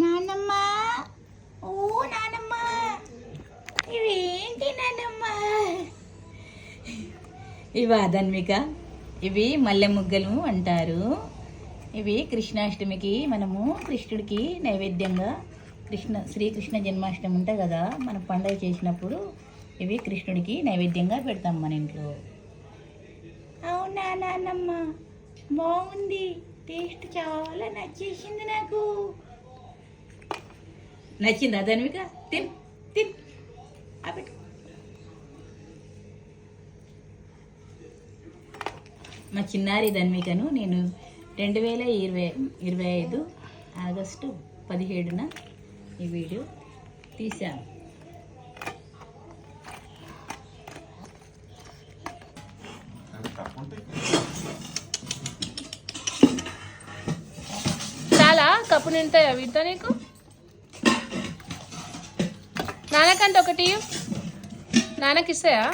నానమ్మ, ఓ నానమ్మ, ఇవేంటి నానమ్మ? ఇవా ధన్విక, ఇవి మల్లె ముగ్గలు అంటారు. ఇవి కృష్ణాష్టమికి మనము కృష్ణుడికి నైవేద్యంగా శ్రీకృష్ణ జన్మాష్టమి ఉంటాయి కదా, మనం పండుగ చేసినప్పుడు ఇవి కృష్ణుడికి నైవేద్యంగా పెడతాం మన ఇంట్లో. అవునా నాన్నమ్మ, బాగుంది, టేస్ట్ చాలా నచ్చేసింది నాకు. నచ్చిందా ధన్విక? తిన్ తిన్ అబెట్. మా చిన్నారి ధన్వికను నేను 2025 ఆగస్టు 17న ఈ వీడియో తీశాను. చాలా కప్పు నింటాయా వీటితో నీకు? నాన్నకంటే ఒకటి నాన్నకి ఇస్తాయా?